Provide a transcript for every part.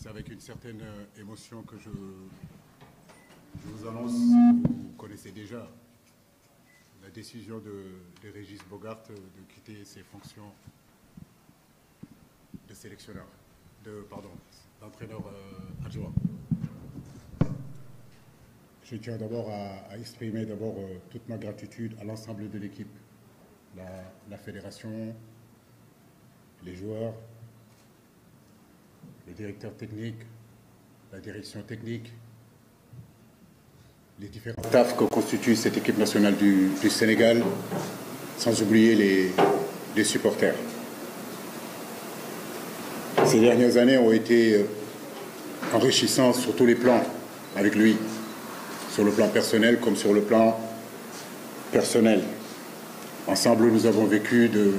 C'est avec une certaine émotion que je vous annonce, vous connaissez déjà la décision de Régis Bogart de quitter ses fonctions de sélectionneur, d'entraîneur adjoint. Je tiens d'abord à exprimer toute ma gratitude à l'ensemble de l'équipe, la fédération, les joueurs, le directeur technique, la direction technique, les différents staffs que constitue cette équipe nationale du Sénégal, sans oublier les supporters. Ces dernières années ont été enrichissantes sur tous les plans avec lui, sur le plan personnel comme sur le plan personnel. Ensemble, nous avons vécu de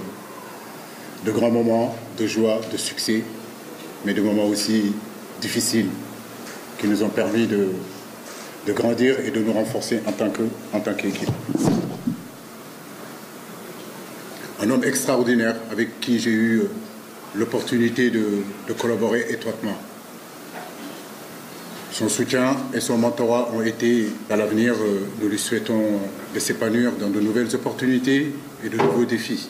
grands moments de joie, de succès, mais de moments aussi difficiles qui nous ont permis de grandir et de nous renforcer en tant qu'équipe. Un homme extraordinaire avec qui j'ai eu l'opportunité de collaborer étroitement. Son soutien et son mentorat ont été, à l'avenir, nous lui souhaitons de s'épanouir dans de nouvelles opportunités et de nouveaux défis.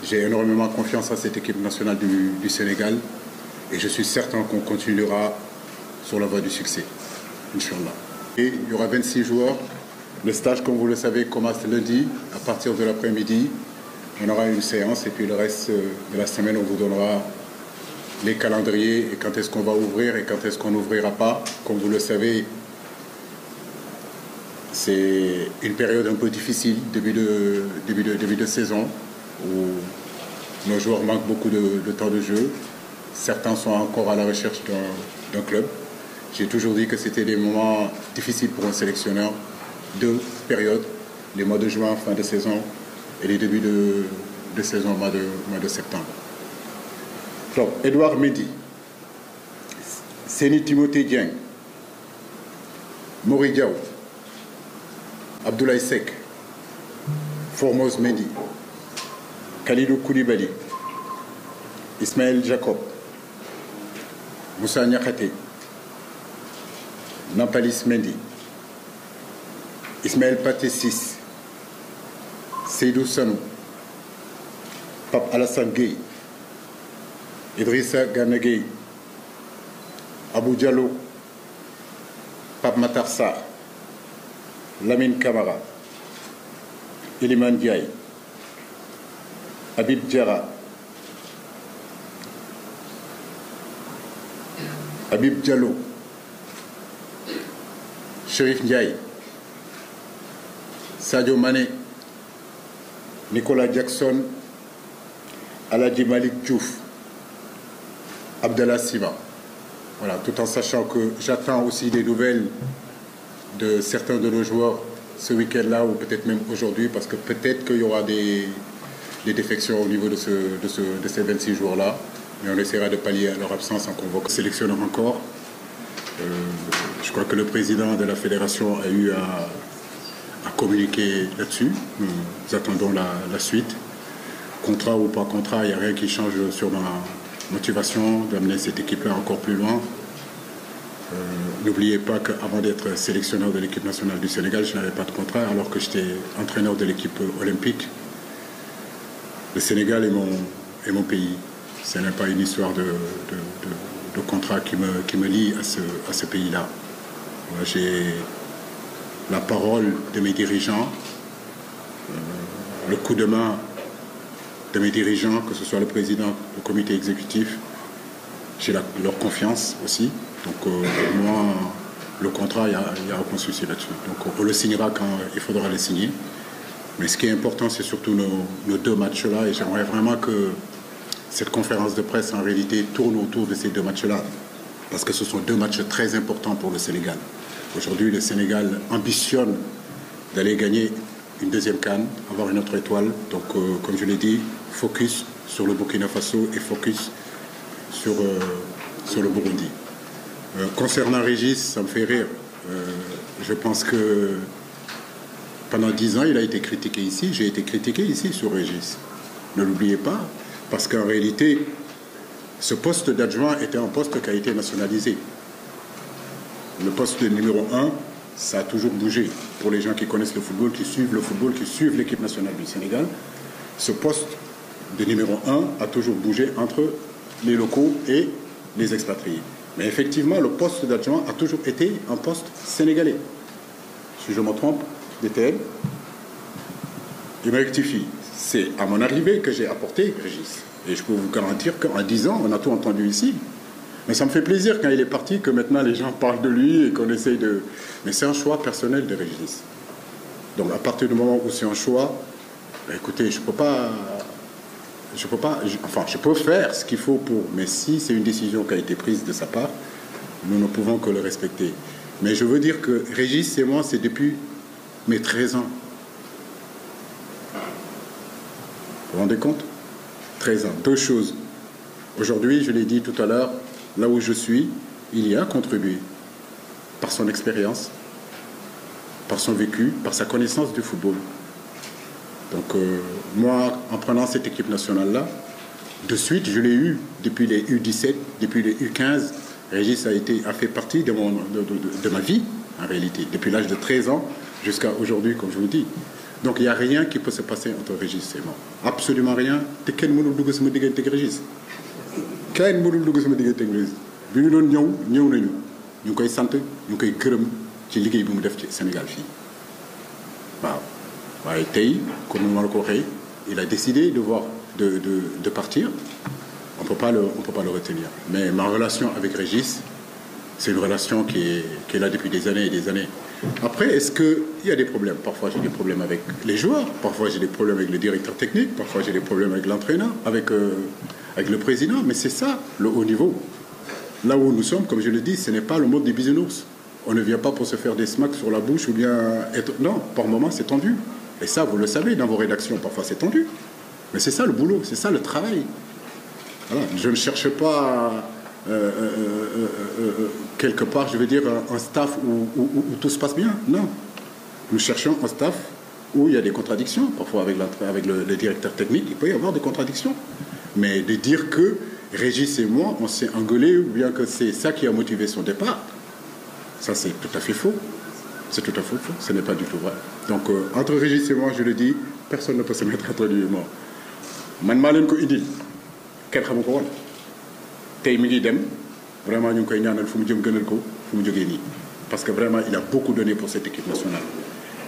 J'ai énormément confiance à cette équipe nationale du Sénégal et je suis certain qu'on continuera sur la voie du succès, Inch'Allah. Et il y aura 26 joueurs. Le stage, comme vous le savez, commence lundi à partir de l'après-midi. On aura une séance et puis le reste de la semaine, on vous donnera les calendriers et quand est-ce qu'on va ouvrir et quand est-ce qu'on n'ouvrira pas. Comme vous le savez, c'est une période un peu difficile, début de saison, où nos joueurs manquent beaucoup de temps de jeu. Certains sont encore à la recherche d'un club. J'ai toujours dit que c'était des moments difficiles pour un sélectionneur. Deux périodes, les mois de juin, fin de saison, et les débuts de saison, mois de septembre. Donc, Edouard Mendy, Séni Timothée Dieng, Mori Diaw, Abdoulaye Seck, Formose Mendy, Khalidou Koulibaly, Ismaël Jacob, Moussa Niakhaté, Nampalis Mendy, Ismaël Pathé Ciss, Seydou Sanou, Pape Alassane Gueye, Idrissa Gana Gueye, Abou Diallo, Pape Matar Sarr, Lamine Camara, Iliman Ndiaye, Habib Diarra, Habib Diallo, Chérif Ndiaye, Sadio Mané, Nicolas Jackson, Aladji Malik Diouf, Abdallah Sima. Voilà, tout en sachant que j'attends aussi des nouvelles de certains de nos joueurs ce week-end-là ou peut-être même aujourd'hui, parce que peut-être qu'il y aura des défections au niveau de ces 26 joueurs-là, mais on essaiera de pallier à leur absence en convoquant sélectionneur encore. Je crois que le président de la fédération a eu à communiquer là-dessus. Nous attendons la suite. Contrat ou pas contrat, il n'y a rien qui change sur ma motivation d'amener cette équipe-là encore plus loin. N'oubliez pas qu'avant d'être sélectionneur de l'équipe nationale du Sénégal, je n'avais pas de contrat alors que j'étais entraîneur de l'équipe olympique. Le Sénégal est mon pays. Ce n'est pas une histoire de contrat qui me lie à ce pays-là. J'ai la parole de mes dirigeants, le coup de main de mes dirigeants, que ce soit le président, le comité exécutif. J'ai leur confiance aussi. Donc pour moi, le contrat, il n'y a aucun souci là-dessus. Donc on le signera quand il faudra le signer. Mais ce qui est important, c'est surtout nos deux matchs-là. Et j'aimerais vraiment que cette conférence de presse, en réalité, tourne autour de ces deux matchs-là. Parce que ce sont deux matchs très importants pour le Sénégal. Aujourd'hui, le Sénégal ambitionne d'aller gagner une deuxième CAN, avoir une autre étoile. Donc, comme je l'ai dit, focus sur le Burkina Faso et focus sur le Burundi. Concernant Régis, ça me fait rire. Je pense que pendant 10 ans, il a été critiqué ici. J'ai été critiqué ici sur Régis. Ne l'oubliez pas. Parce qu'en réalité, Ce poste d'adjoint était un poste qui a été nationalisé. Le poste de numéro 1, ça a toujours bougé. Pour les gens qui connaissent le football, qui suivent l'équipe nationale du Sénégal, ce poste de numéro 1 a toujours bougé entre les locaux et les expatriés. Mais effectivement, le poste d'adjoint a toujours été un poste sénégalais. Si je me trompe, DTL, il me rectifie. C'est à mon arrivée que j'ai apporté Régis. Et je peux vous garantir qu'en 10 ans, on a tout entendu ici. Mais ça me fait plaisir quand il est parti, que maintenant les gens parlent de lui et qu'on essaye de... Mais c'est un choix personnel de Régis. Donc à partir du moment où c'est un choix, ben écoutez, je peux faire ce qu'il faut pour... Mais si c'est une décision qui a été prise de sa part, nous ne pouvons que le respecter. Mais je veux dire que Régis et moi, c'est depuis mes 13 ans. Vous vous rendez compte? 13 ans. Deux choses. Aujourd'hui, je l'ai dit tout à l'heure, là où je suis, il y a contribué par son expérience, par son vécu, par sa connaissance du football. Donc moi, en prenant cette équipe nationale-là, de suite, je l'ai eu depuis les U17, depuis les U15. Régis a fait partie de ma vie, en réalité, depuis l'âge de 13 ans jusqu'à aujourd'hui, comme je vous dis. Donc il n'y a rien qui peut se passer entre Régis et moi. Absolument rien. te kenn mënul dugg sama diggante ak Régis. kenn mënul dugg sama diggante ak Régis. bi ñu doon ñëw nañu. ñu ngi koy sant ñu ngi koy gërëm ci liggéey bi mu def ci Sénégal fii. waaw waaye tey comme ni ma la ko waxee il a décidé de partir. On peut pas le retenir. Mais ma relation avec Régis, c'est une relation qui est là depuis des années et des années. Après, est-ce qu'il y a des problèmes? Parfois, j'ai des problèmes avec les joueurs. Parfois, j'ai des problèmes avec le directeur technique. Parfois, j'ai des problèmes avec l'entraîneur, avec le président. Mais c'est ça, le haut niveau. Là où nous sommes, comme je le dis, ce n'est pas le mode des bisounours. On ne vient pas pour se faire des smacks sur la bouche ou bien être... Non, par moments, c'est tendu. Et ça, vous le savez, dans vos rédactions, parfois, c'est tendu. Mais c'est ça le boulot, c'est ça le travail. Voilà. Je ne cherche pas quelque part, je veux dire, un staff où tout se passe bien. Non. Nous cherchons un staff où il y a des contradictions. Parfois, avec le directeur technique, il peut y avoir des contradictions. Mais de dire que Régis et moi, on s'est engueulés, ou bien que c'est ça qui a motivé son départ, ça c'est tout à fait faux. C'est tout à fait faux. Ce n'est pas du tout vrai. Donc, entre Régis et moi, je le dis, personne ne peut se mettre entre lui et moi. Man maa leen ko indil kenn xamu ko woon tey mi ngi dem vraiment ñu ngi koy ñaanal fu mu jëm gënal ko fu mu jógee nii parce que vraiment il a beaucoup donné pour cette équipe nationale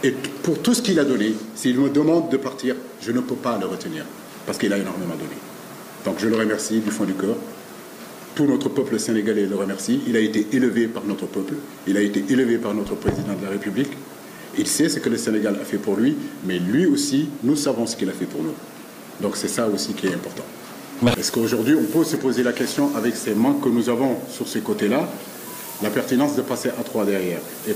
et pour tout ce qu'il a donné, s'il me demande de partir, je ne peux pas le retenir parce qu'il a énormément donné. Donc je le remercie du fond du cœur. Tout notre peuple sénégalais le remercie. Il a été élevé par notre peuple, il a été élevé par notre président de la République. Il sait ce que le Sénégal a fait pour lui, mais lui aussi, nous savons ce qu'il a fait pour nous. Donc c'est ça aussi qui est important. Est-ce qu'aujourd'hui, on peut se poser la question, avec ces manques que nous avons sur ces côtés-là, la pertinence de passer à 3 derrière? Et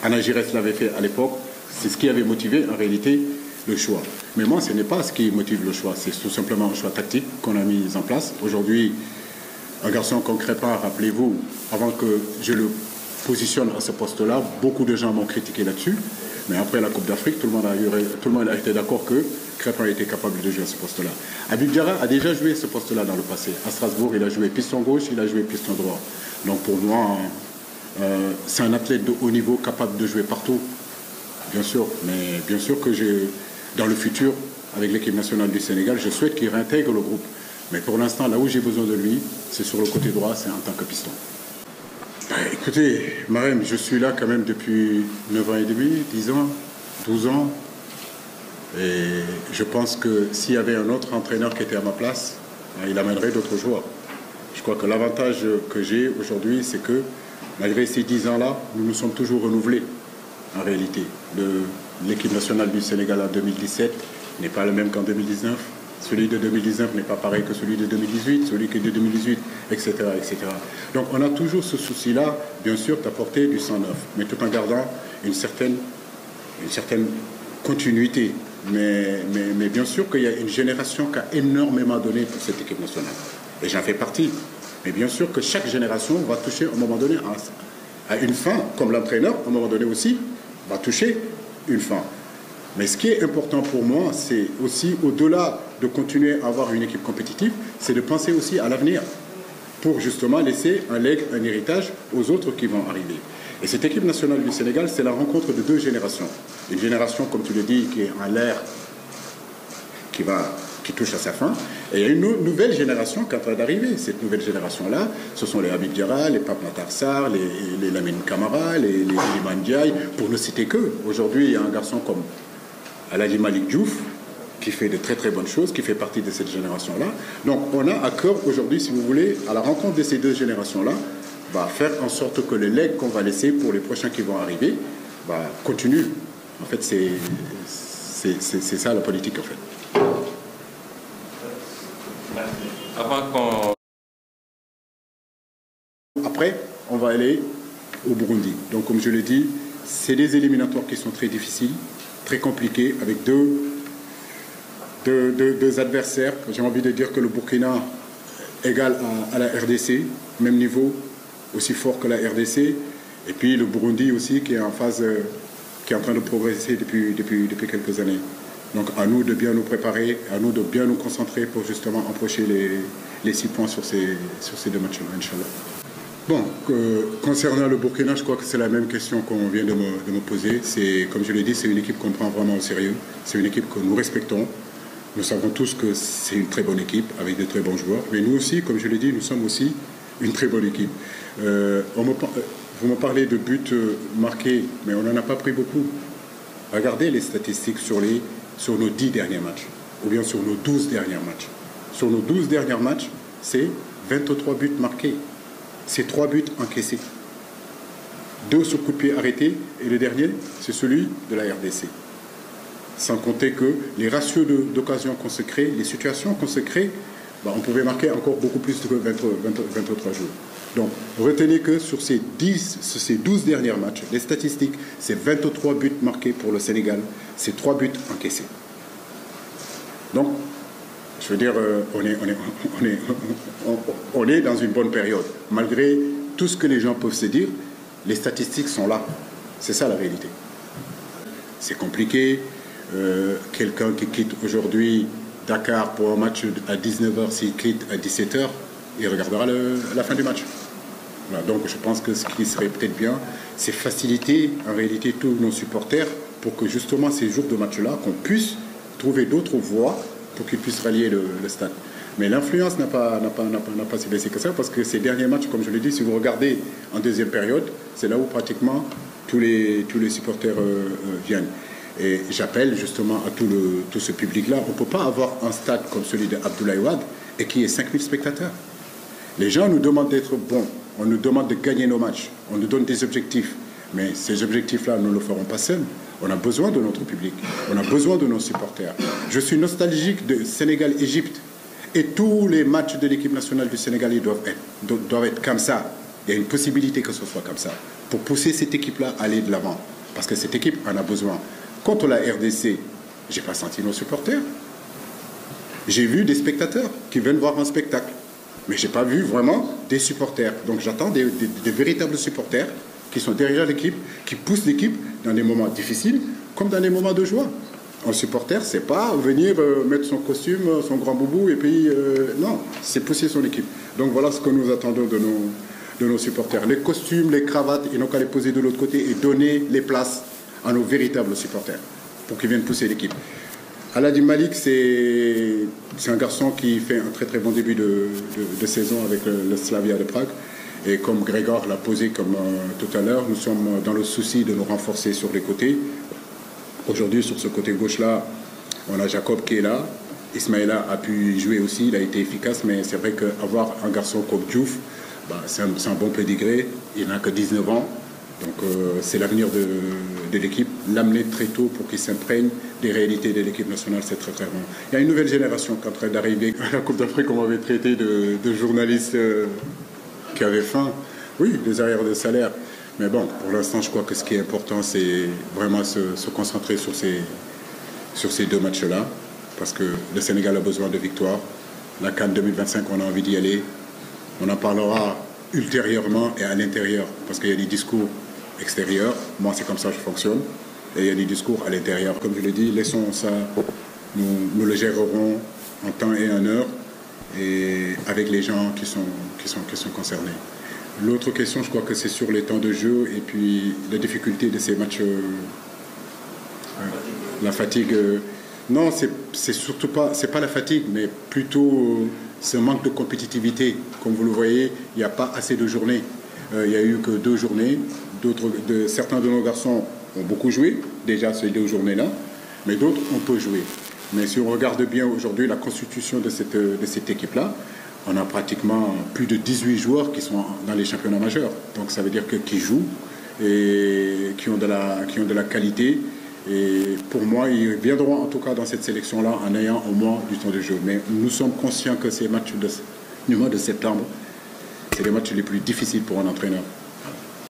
Anna Giresse l'avait fait à l'époque, c'est ce qui avait motivé en réalité le choix. Mais moi, ce n'est pas ce qui motive le choix, c'est tout simplement un choix tactique qu'on a mis en place. Aujourd'hui, un garçon comme Crépin, rappelez-vous, avant que je le positionne à ce poste-là, beaucoup de gens m'ont critiqué là-dessus. Mais après la Coupe d'Afrique, tout le monde a été d'accord que Crépin était capable de jouer à ce poste-là. Habib Diarra a déjà joué ce poste-là dans le passé. À Strasbourg, il a joué piston gauche, il a joué piston droit. Donc pour moi, c'est un athlète de haut niveau capable de jouer partout, bien sûr. Mais bien sûr que dans le futur, avec l'équipe nationale du Sénégal, je souhaite qu'il réintègre le groupe. Mais pour l'instant, là où j'ai besoin de lui, c'est sur le côté droit, c'est en tant que piston. Écoutez, Marème, je suis là quand même depuis 9 ans et demi, 10 ans, 12 ans. Et je pense que s'il y avait un autre entraîneur qui était à ma place, il amènerait d'autres joueurs. Je crois que l'avantage que j'ai aujourd'hui, c'est que malgré ces 10 ans-là, nous nous sommes toujours renouvelés, en réalité. L'équipe nationale du Sénégal en 2017 n'est pas le même qu'en 2019. Celui de 2019 n'est pas pareil que celui de 2018, celui de 2018, etc., etc. Donc on a toujours ce souci-là, bien sûr, d'apporter du sang neuf, mais tout en gardant une certaine continuité. Mais bien sûr qu'il y a une génération qui a énormément donné pour cette équipe nationale. Et j'en fais partie. Mais bien sûr que chaque génération va toucher à un moment donné à une fin, comme l'entraîneur, à un moment donné aussi, va toucher une fin. Mais ce qui est important pour moi, c'est aussi, au-delà de continuer à avoir une équipe compétitive, c'est de penser aussi à l'avenir pour justement laisser un legs, un héritage aux autres qui vont arriver. Et cette équipe nationale du Sénégal, c'est la rencontre de deux générations. Une génération, comme tu le dis, qui est en l'air, qui touche à sa fin. Et il y a une nouvelle génération qui est en train d'arriver. Cette nouvelle génération-là, ce sont les Habib Diarra, les Pape Matar Sarr, les Lamine Camara, les Iliman Ndiaye, pour ne citer qu'eux. Aujourd'hui, il y a un garçon comme Aladji Malick Diouf, qui fait de très très bonnes choses, qui fait partie de cette génération-là. Donc on a à cœur aujourd'hui, si vous voulez, à la rencontre de ces deux générations-là, faire en sorte que le legs qu'on va laisser pour les prochains qui vont arriver continue. En fait, c'est ça la politique, en fait. Après, on va aller au Burundi. Donc, comme je l'ai dit, c'est des éliminatoires qui sont très difficiles, très compliqués, avec deux adversaires. J'ai envie de dire que le Burkina égale à la RDC, même niveau, aussi fort que la RDC. Et puis le Burundi aussi, qui est en phase, qui est en train de progresser depuis quelques années. Donc à nous de bien nous préparer, à nous de bien nous concentrer pour justement empocher les 6 points sur ces deux matchs-là, Inch'Allah. Bon, concernant le Burkina, je crois que c'est la même question qu'on vient de me poser. Comme je l'ai dit, c'est une équipe qu'on prend vraiment au sérieux. C'est une équipe que nous respectons. Nous savons tous que c'est une très bonne équipe, avec de très bons joueurs. Mais nous aussi, comme je l'ai dit, nous sommes aussi une très bonne équipe. Vous me parlez de buts marqués, mais on n'en a pas pris beaucoup. Regardez les statistiques sur nos 10 derniers matchs, ou bien sur nos 12 derniers matchs. Sur nos 12 derniers matchs, c'est 23 buts marqués. C'est 3 buts encaissés. 2 sur coup de pied arrêtés, et le dernier, c'est celui de la RDC. Sans compter que les ratios d'occasion qu'on se crée, les situations qu'on se crée, on pouvait marquer encore beaucoup plus que 23 jours. Donc, retenez que sur ces 12 derniers matchs, les statistiques, c'est 23 buts marqués pour le Sénégal, c'est 3 buts encaissés. Donc, je veux dire, on est dans une bonne période. Malgré tout ce que les gens peuvent se dire, les statistiques sont là. C'est ça la réalité. C'est compliqué. Quelqu'un qui quitte aujourd'hui Dakar pour un match à 19h, s'il quitte à 17h, il regardera la fin du match. Voilà, donc je pense que ce qui serait peut-être bien, c'est faciliter en réalité tous nos supporters pour que justement ces jours de match-là, qu'on puisse trouver d'autres voies pour qu'ils puissent rallier le stade. Mais l'influence n'a pas si baissé que ça, parce que ces derniers matchs, comme je l'ai dit, si vous regardez en deuxième période, c'est là où pratiquement tous les supporters viennent. Et j'appelle justement à tout ce public-là. On ne peut pas avoir un stade comme celui d'Abdoulaye Wade et qui est 5000 spectateurs. Les gens nous demandent d'être bons, on nous demande de gagner nos matchs, on nous donne des objectifs. Mais ces objectifs-là, nous ne le ferons pas seuls. On a besoin de notre public, on a besoin de nos supporters. Je suis nostalgique de Sénégal-Égypte. Et tous les matchs de l'équipe nationale du Sénégal ils doivent être comme ça. Il y a une possibilité que ce soit comme ça, pour pousser cette équipe-là à aller de l'avant. Parce que cette équipe en a besoin. Contre la RDC, je n'ai pas senti nos supporters. J'ai vu des spectateurs qui viennent voir un spectacle. Mais je n'ai pas vu vraiment des supporters. Donc j'attends des véritables supporters qui sont derrière l'équipe, qui poussent l'équipe dans des moments difficiles comme dans des moments de joie. Un supporter, c'est pas venir mettre son costume, son grand boubou et puis... non, c'est pousser son équipe. Donc voilà ce que nous attendons de nos supporters. Les costumes, les cravates, ils n'ont qu'à les poser de l'autre côté et donner les places à nos véritables supporters pour qu'ils viennent pousser l'équipe. Aladji Malick, c'est un garçon qui fait un très très bon début de saison avec le Slavia de Prague. Et comme Grégor l'a posé comme tout à l'heure, nous sommes dans le souci de nous renforcer sur les côtés. Aujourd'hui, sur ce côté gauche-là, on a Jacob qui est là. Ismaïla a pu jouer aussi, il a été efficace, mais c'est vrai qu'avoir un garçon comme Diouf, c'est un bon pédigré. Il n'a que 19 ans. Donc c'est l'avenir de l'équipe. L'amener très tôt pour qu'il s'imprègne des réalités de l'équipe nationale, c'est très très bon. Il y a une nouvelle génération qui est en train d'arriver. À la Coupe d'Afrique, on m'avait traité de journalistes qui avaient faim. Oui, des arrières de salaire. Mais bon, pour l'instant, je crois que ce qui est important, c'est vraiment se concentrer sur ces deux matchs-là. Parce que le Sénégal a besoin de victoires. La CAN 2025, on a envie d'y aller. On en parlera ultérieurement et à l'intérieur. Parce qu'il y a des discours extérieurs. Moi, c'est comme ça que je fonctionne. Et il y a des discours à l'intérieur. Comme je l'ai dit, laissons ça, nous le gérerons en temps et en heure et avec les gens qui sont concernés. L'autre question, je crois que c'est sur les temps de jeu et puis la difficulté de ces matchs, la fatigue. Non, c'est surtout pas, c'est pas la fatigue, mais plutôt ce manque de compétitivité. Comme vous le voyez, il n'y a pas assez de journées. Il n'y a eu que 2 journées. Certains de nos garçons ont beaucoup joué, déjà ces 2 journées-là, mais d'autres on peut jouer. Mais si on regarde bien aujourd'hui la constitution de cette équipe-là, on a pratiquement plus de 18 joueurs qui sont dans les championnats majeurs. Donc ça veut dire qui jouent et qui ont de la qualité. Et pour moi, ils viendront en tout cas dans cette sélection-là en ayant au moins du temps de jeu. Mais nous sommes conscients que ces matchs du mois de septembre, c'est les matchs les plus difficiles pour un entraîneur.